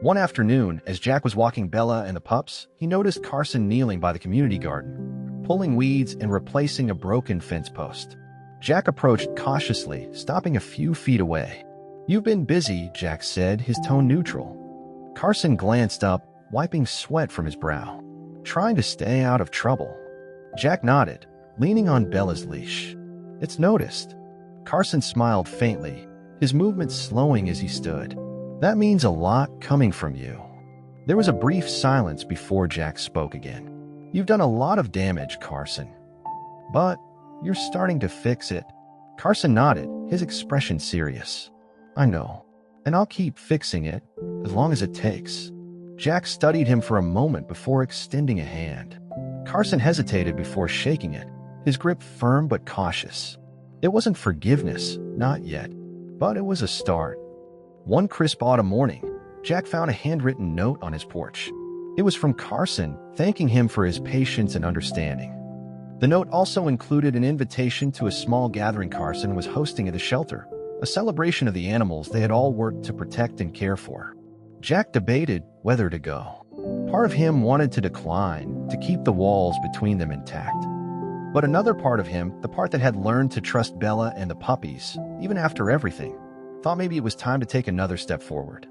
A: One afternoon, as Jack was walking Bella and the pups, he noticed Carson kneeling by the community garden, pulling weeds and replacing a broken fence post. Jack approached cautiously, stopping a few feet away. "You've been busy," Jack said, his tone neutral. Carson glanced up, wiping sweat from his brow. "Trying to stay out of trouble." Jack nodded, leaning on Bella's leash. "It's noticed." Carson smiled faintly, his movements slowing as he stood. "That means a lot coming from you." There was a brief silence before Jack spoke again. "You've done a lot of damage, Carson. But you're starting to fix it." Carson nodded, his expression serious. "I know, and I'll keep fixing it, as long as it takes." Jack studied him for a moment before extending a hand. Carson hesitated before shaking it, his grip firm but cautious. It wasn't forgiveness, not yet, but it was a start. One crisp autumn morning, Jack found a handwritten note on his porch. It was from Carson, thanking him for his patience and understanding. The note also included an invitation to a small gathering Carson was hosting at the shelter, a celebration of the animals they had all worked to protect and care for. Jack debated whether to go. Part of him wanted to decline, to keep the walls between them intact. But another part of him, the part that had learned to trust Bella and the puppies, even after everything, thought maybe it was time to take another step forward.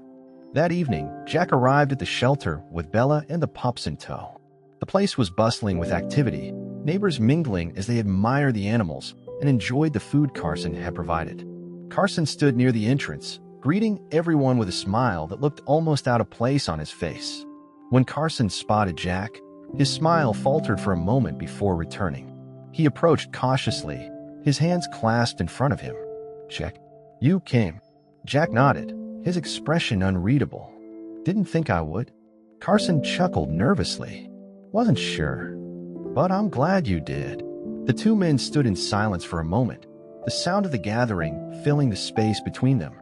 A: That evening, Jack arrived at the shelter with Bella and the pups in tow. The place was bustling with activity, neighbors mingling as they admired the animals and enjoyed the food Carson had provided. Carson stood near the entrance, greeting everyone with a smile that looked almost out of place on his face. When Carson spotted Jack, his smile faltered for a moment before returning. He approached cautiously, his hands clasped in front of him. "Jack, you came." Jack nodded, his expression unreadable. "Didn't think I would." Carson chuckled nervously. "Wasn't sure, but I'm glad you did." The two men stood in silence for a moment, the sound of the gathering filling the space between them.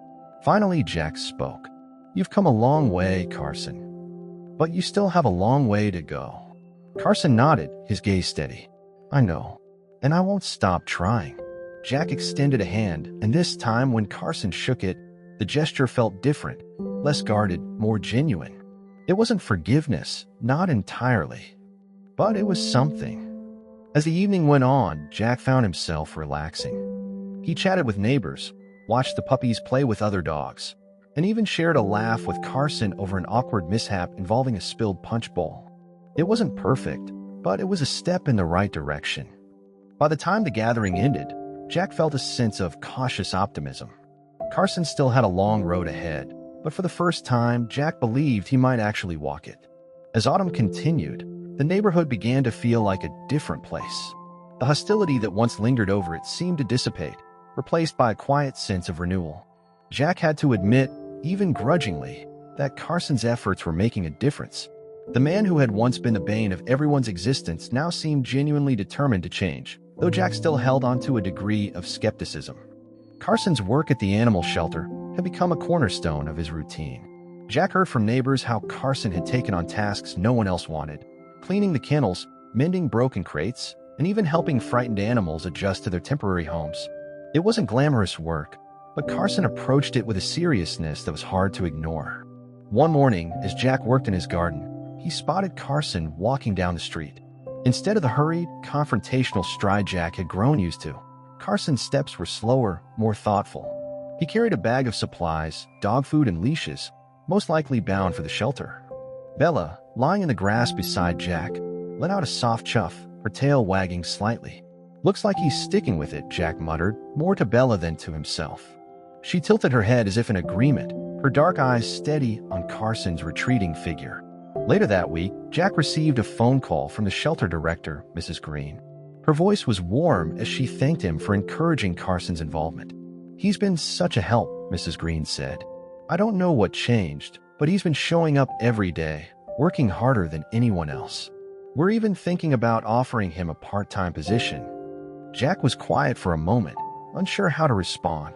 A: Finally, Jack spoke. "You've come a long way, Carson, but you still have a long way to go." Carson nodded, his gaze steady. "I know, and I won't stop trying." Jack extended a hand, and this time when Carson shook it, the gesture felt different, less guarded, more genuine. It wasn't forgiveness, not entirely, but it was something. As the evening went on, Jack found himself relaxing. He chatted with neighbors, watched the puppies play with other dogs, and even shared a laugh with Carson over an awkward mishap involving a spilled punch bowl. It wasn't perfect, but it was a step in the right direction. By the time the gathering ended, Jack felt a sense of cautious optimism. Carson still had a long road ahead, but for the first time, Jack believed he might actually walk it. As autumn continued, the neighborhood began to feel like a different place. The hostility that once lingered over it seemed to dissipate, replaced by a quiet sense of renewal. Jack had to admit, even grudgingly, that Carson's efforts were making a difference. The man who had once been the bane of everyone's existence now seemed genuinely determined to change, though Jack still held on to a degree of skepticism. Carson's work at the animal shelter had become a cornerstone of his routine. Jack heard from neighbors how Carson had taken on tasks no one else wanted, cleaning the kennels, mending broken crates, and even helping frightened animals adjust to their temporary homes. It wasn't glamorous work, but Carson approached it with a seriousness that was hard to ignore. One morning, as Jack worked in his garden, he spotted Carson walking down the street. Instead of the hurried, confrontational stride Jack had grown used to, Carson's steps were slower, more thoughtful. He carried a bag of supplies, dog food and leashes, most likely bound for the shelter. Bella, lying in the grass beside Jack, let out a soft chuff, her tail wagging slightly. "Looks like he's sticking with it," Jack muttered, more to Bella than to himself. She tilted her head as if in agreement, her dark eyes steady on Carson's retreating figure. Later that week, Jack received a phone call from the shelter director, Mrs. Green. Her voice was warm as she thanked him for encouraging Carson's involvement. "He's been such a help," Mrs. Green said. "I don't know what changed, but he's been showing up every day, working harder than anyone else. We're even thinking about offering him a part-time position." Jack was quiet for a moment, unsure how to respond.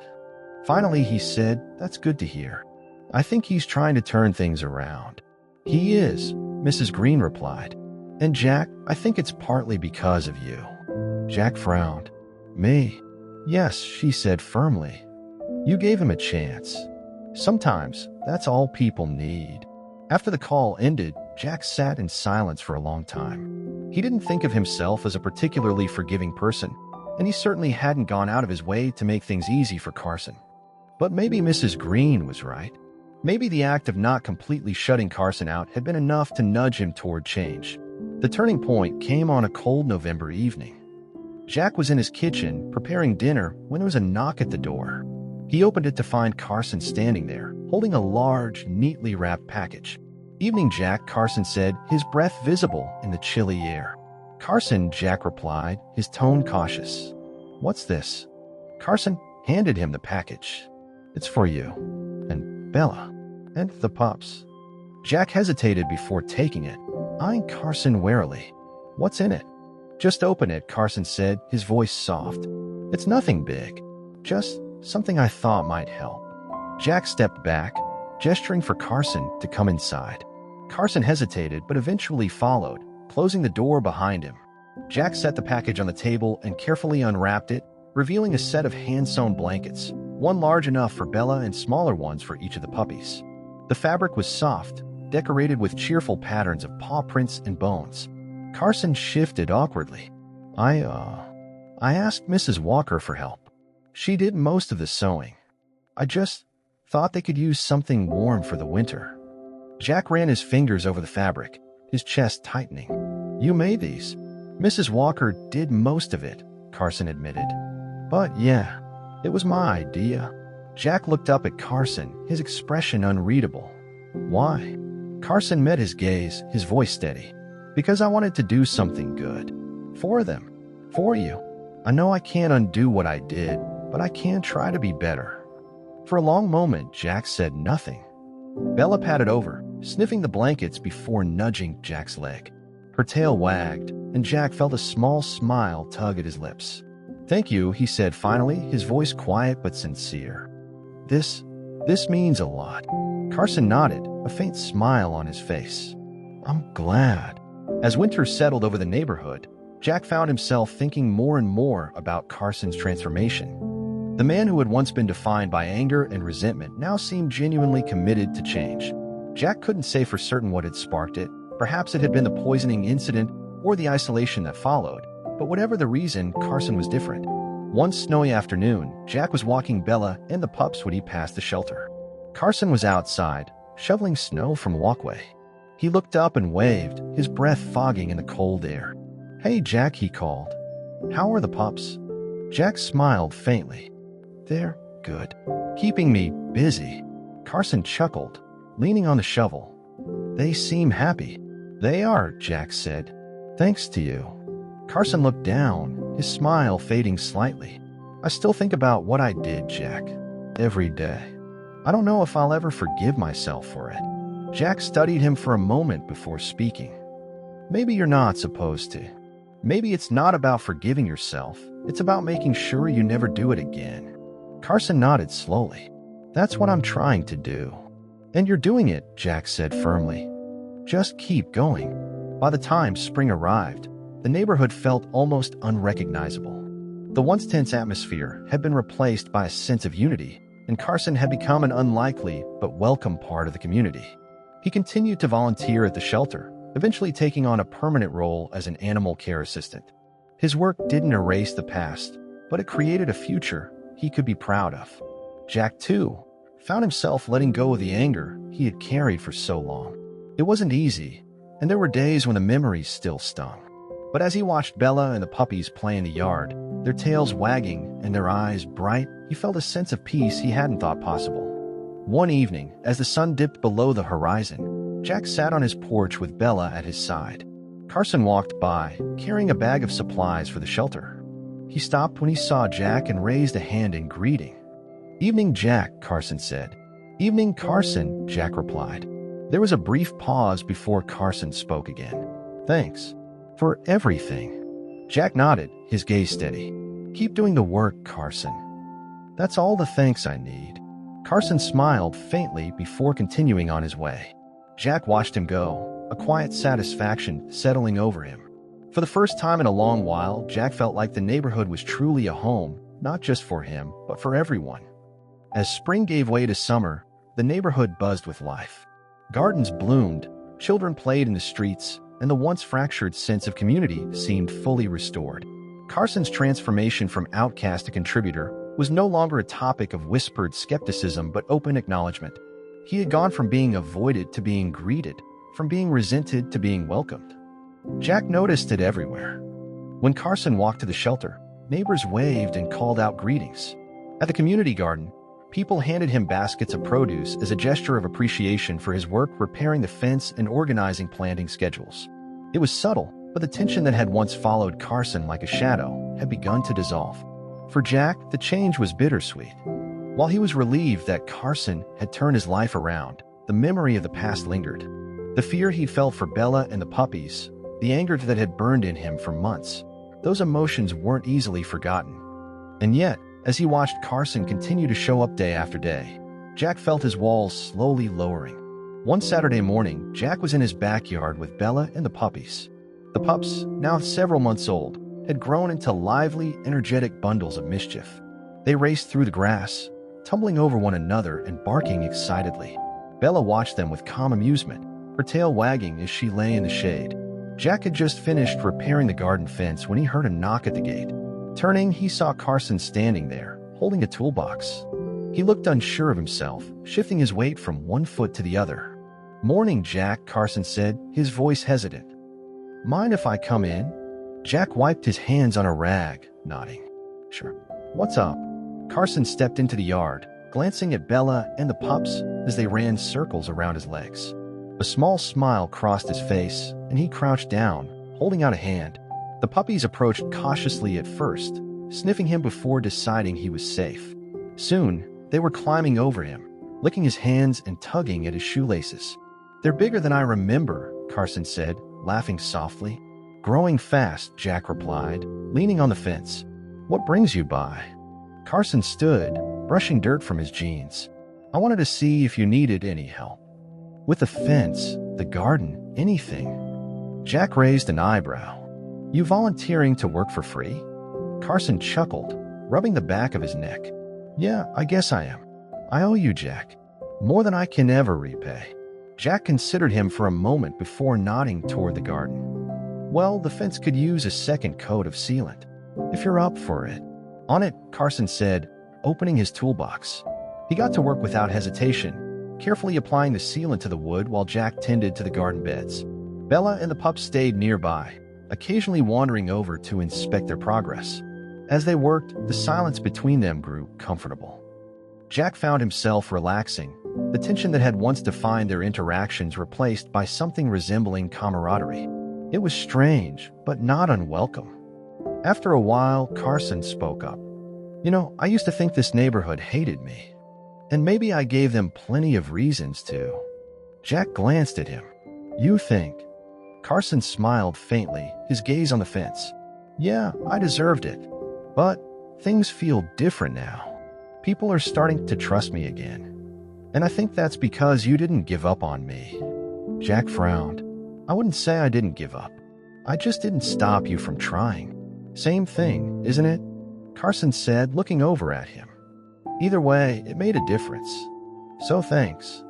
A: Finally, he said, "That's good to hear. I think he's trying to turn things around." "He is," Mrs. Green replied. "And Jack, I think it's partly because of you." Jack frowned. "Me?" "Yes," she said firmly. "You gave him a chance. Sometimes that's all people need." After the call ended, Jack sat in silence for a long time. He didn't think of himself as a particularly forgiving person, and he certainly hadn't gone out of his way to make things easy for Carson. But maybe Mrs. Green was right. Maybe the act of not completely shutting Carson out had been enough to nudge him toward change. The turning point came on a cold November evening. Jack was in his kitchen, preparing dinner, when there was a knock at the door. He opened it to find Carson standing there, holding a large, neatly wrapped package. "Evening, Jack," Carson said, his breath visible in the chilly air. "Carson," Jack replied, his tone cautious. "What's this?" Carson handed him the package. "It's for you. And Bella. And the pups." Jack hesitated before taking it, eyeing Carson warily. "What's in it?" "Just open it," Carson said, his voice soft. "It's nothing big. Just something I thought might help." Jack stepped back, gesturing for Carson to come inside. Carson hesitated but eventually followed, closing the door behind him. Jack set the package on the table and carefully unwrapped it, revealing a set of hand-sewn blankets, one large enough for Bella and smaller ones for each of the puppies. The fabric was soft, decorated with cheerful patterns of paw prints and bones. Carson shifted awkwardly. I asked Mrs. Walker for help. She did most of the sewing. I just thought they could use something warm for the winter." Jack ran his fingers over the fabric, his chest tightening. "You made these." "Mrs. Walker did most of it," Carson admitted. "But yeah, it was my idea." Jack looked up at Carson, his expression unreadable. "Why?" Carson met his gaze, his voice steady. "Because I wanted to do something good. For them. For you. I know I can't undo what I did, but I can try to be better." For a long moment, Jack said nothing. Bella patted over, sniffing the blankets before nudging Jack's leg. Her tail wagged, and Jack felt a small smile tug at his lips. "Thank you," he said finally, his voice quiet but sincere. This means a lot." Carson nodded, a faint smile on his face. "I'm glad." As winter settled over the neighborhood, Jack found himself thinking more and more about Carson's transformation. The man who had once been defined by anger and resentment now seemed genuinely committed to change. Jack couldn't say for certain what had sparked it. Perhaps it had been the poisoning incident or the isolation that followed. But whatever the reason, Carson was different. One snowy afternoon, Jack was walking Bella and the pups when he passed the shelter. Carson was outside, shoveling snow from a walkway. He looked up and waved, his breath fogging in the cold air. "Hey, Jack," he called. "How are the pups?" Jack smiled faintly. "They're good. Keeping me busy." Carson chuckled, leaning on the shovel. "They seem happy." "They are," Jack said. "Thanks to you." Carson looked down, his smile fading slightly. "I still think about what I did, Jack. Every day. I don't know if I'll ever forgive myself for it." Jack studied him for a moment before speaking. "Maybe you're not supposed to. Maybe it's not about forgiving yourself. It's about making sure you never do it again." Carson nodded slowly. "That's what I'm trying to do." "And you're doing it," Jack said firmly. "Just keep going." By the time spring arrived, the neighborhood felt almost unrecognizable. The once tense atmosphere had been replaced by a sense of unity, and Carson had become an unlikely but welcome part of the community. He continued to volunteer at the shelter, eventually taking on a permanent role as an animal care assistant. His work didn't erase the past, but it created a future he could be proud of. Jack, too, found himself letting go of the anger he had carried for so long. It wasn't easy, and there were days when the memories still stung. But as he watched Bella and the puppies play in the yard, their tails wagging and their eyes bright, he felt a sense of peace he hadn't thought possible. One evening, as the sun dipped below the horizon, Jack sat on his porch with Bella at his side. Carson walked by, carrying a bag of supplies for the shelter. He stopped when he saw Jack and raised a hand in greeting. "Evening, Jack," Carson said. "Evening, Carson," Jack replied. There was a brief pause before Carson spoke again. "Thanks for everything." Jack nodded, his gaze steady. "Keep doing the work, Carson. That's all the thanks I need." Carson smiled faintly before continuing on his way. Jack watched him go, a quiet satisfaction settling over him. For the first time in a long while, Jack felt like the neighborhood was truly a home, not just for him, but for everyone. As spring gave way to summer, the neighborhood buzzed with life. Gardens bloomed, children played in the streets, and the once fractured sense of community seemed fully restored. Carson's transformation from outcast to contributor was no longer a topic of whispered skepticism but open acknowledgement. He had gone from being avoided to being greeted, from being resented to being welcomed. Jack noticed it everywhere. When Carson walked to the shelter, neighbors waved and called out greetings. At the community garden, people handed him baskets of produce as a gesture of appreciation for his work repairing the fence and organizing planting schedules. It was subtle, but the tension that had once followed Carson like a shadow had begun to dissolve. For Jack, the change was bittersweet. While he was relieved that Carson had turned his life around, the memory of the past lingered. The fear he'd felt for Bella and the puppies, the anger that had burned in him for months, those emotions weren't easily forgotten. And yet, as he watched Carson continue to show up day after day, Jack felt his walls slowly lowering. One Saturday morning, Jack was in his backyard with Bella and the puppies. The pups, now several months old, had grown into lively, energetic bundles of mischief. They raced through the grass, tumbling over one another and barking excitedly. Bella watched them with calm amusement, her tail wagging as she lay in the shade. Jack had just finished repairing the garden fence when he heard a knock at the gate. Turning, he saw Carson standing there, holding a toolbox. He looked unsure of himself, shifting his weight from one foot to the other. "Morning, Jack," Carson said, his voice hesitant. "Mind if I come in?" Jack wiped his hands on a rag, nodding. "Sure. What's up?" Carson stepped into the yard, glancing at Bella and the pups as they ran circles around his legs. A small smile crossed his face, and he crouched down, holding out a hand. The puppies approached cautiously at first, sniffing him before deciding he was safe. Soon, they were climbing over him, licking his hands and tugging at his shoelaces. "They're bigger than I remember," Carson said, laughing softly. "Growing fast," Jack replied, leaning on the fence. "What brings you by?" Carson stood, brushing dirt from his jeans. "I wanted to see if you needed any help. With the fence, the garden, anything." Jack raised an eyebrow. "You volunteering to work for free?" Carson chuckled, rubbing the back of his neck. "Yeah, I guess I am. I owe you, Jack. More than I can ever repay." Jack considered him for a moment before nodding toward the garden. "Well, the fence could use a second coat of sealant, if you're up for it." "On it," Carson said, opening his toolbox. He got to work without hesitation, carefully applying the sealant to the wood while Jack tended to the garden beds. Bella and the pups stayed nearby, occasionally wandering over to inspect their progress. As they worked, the silence between them grew comfortable. Jack found himself relaxing, the tension that had once defined their interactions replaced by something resembling camaraderie. It was strange, but not unwelcome. After a while, Carson spoke up. "You know, I used to think this neighborhood hated me. And maybe I gave them plenty of reasons to." Jack glanced at him. "You think?" Carson smiled faintly, his gaze on the fence. "Yeah, I deserved it. But things feel different now. People are starting to trust me again. And I think that's because you didn't give up on me." Jack frowned. "I wouldn't say I didn't give up. I just didn't stop you from trying." "Same thing, isn't it?" Carson said, looking over at him. "Either way, it made a difference. So thanks."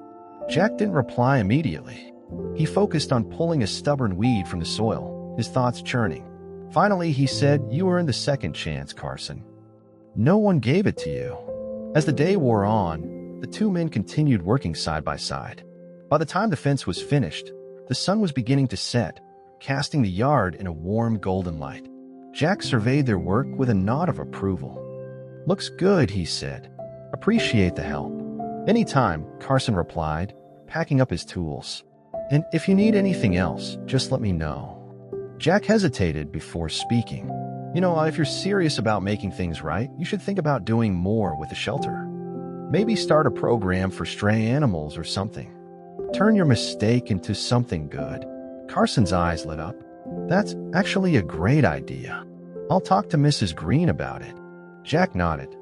A: Jack didn't reply immediately. He focused on pulling a stubborn weed from the soil, his thoughts churning. Finally, he said, "You earned the second chance, Carson. No one gave it to you." As the day wore on, the two men continued working side by side. By the time the fence was finished, The sun was beginning to set, casting the yard in a warm golden light. Jack surveyed their work with a nod of approval. "Looks good," he said. "Appreciate the help." "Anytime," Carson replied, packing up his tools. "And if you need anything else, just let me know." Jack hesitated before speaking. If you're serious about making things right, you should think about doing more with the shelter. Maybe start a program for stray animals or something. Turn your mistake into something good." Carson's eyes lit up. "That's actually a great idea. I'll talk to Mrs. Green about it." Jack nodded.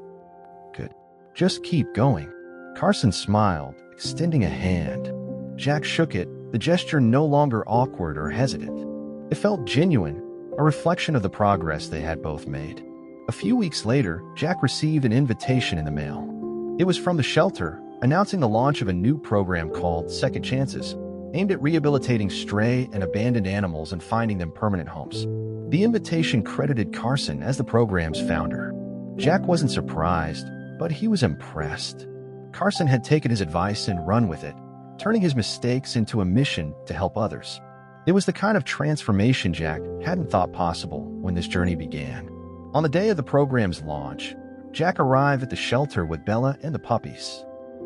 A: "Good. Just keep going." Carson smiled, extending a hand. Jack shook it, the gesture no longer awkward or hesitant. It felt genuine, a reflection of the progress they had both made. A few weeks later, Jack received an invitation in the mail. It was from the shelter, announcing the launch of a new program called Second Chances, aimed at rehabilitating stray and abandoned animals and finding them permanent homes. The invitation credited Carson as the program's founder. Jack wasn't surprised, but he was impressed. Carson had taken his advice and run with it, turning his mistakes into a mission to help others. It was the kind of transformation Jack hadn't thought possible when this journey began. On the day of the program's launch, Jack arrived at the shelter with Bella and the puppies.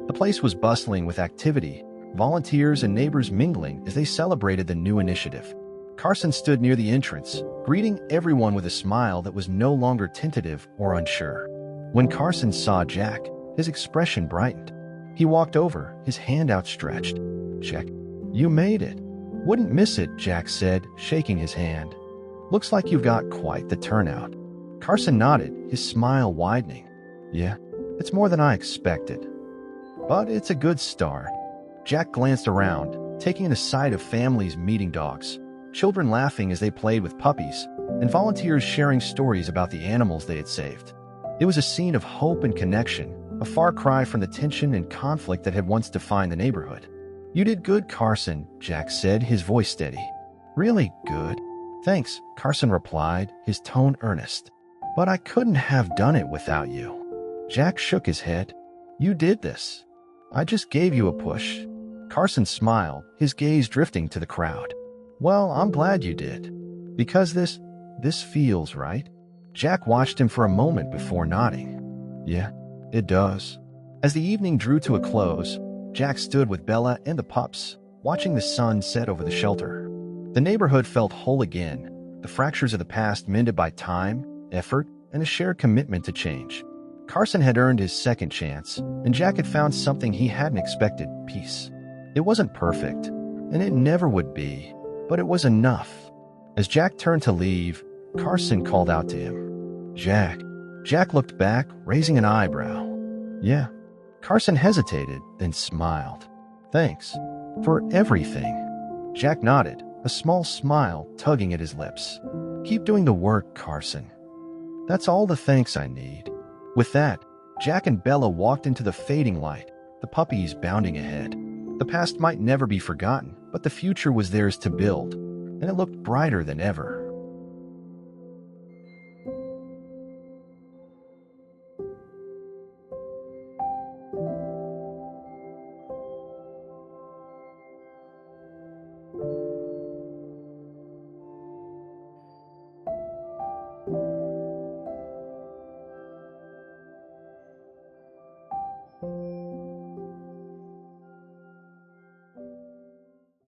A: The place was bustling with activity, volunteers and neighbors mingling as they celebrated the new initiative. Carson stood near the entrance, greeting everyone with a smile that was no longer tentative or unsure. When Carson saw Jack, his expression brightened. He walked over, his hand outstretched. "Jack, you made it." "Wouldn't miss it," Jack said, shaking his hand. "Looks like you've got quite the turnout." Carson nodded, his smile widening. "Yeah, it's more than I expected. But it's a good start." Jack glanced around, taking in the sight of families meeting dogs, children laughing as they played with puppies, and volunteers sharing stories about the animals they had saved. It was a scene of hope and connection, a far cry from the tension and conflict that had once defined the neighborhood. "You did good, Carson," Jack said, his voice steady. "Really good." "Thanks," Carson replied, his tone earnest. "But I couldn't have done it without you." Jack shook his head. "You did this. I just gave you a push." Carson smiled, his gaze drifting to the crowd. "Well, I'm glad you did. Because this feels right." Jack watched him for a moment before nodding. "Yeah, it does." As the evening drew to a close, Jack stood with Bella and the pups, watching the sun set over the shelter. The neighborhood felt whole again, the fractures of the past mended by time, effort, and a shared commitment to change. Carson had earned his second chance, and Jack had found something he hadn't expected: peace. It wasn't perfect, and it never would be, but it was enough. As Jack turned to leave, Carson called out to him, "Jack." Jack looked back, raising an eyebrow. "Yeah." Carson hesitated, then smiled. "Thanks. For everything." Jack nodded, a small smile tugging at his lips. "Keep doing the work, Carson. That's all the thanks I need." With that, Jack and Bella walked into the fading light, the puppies bounding ahead. The past might never be forgotten, but the future was theirs to build, and it looked brighter than ever.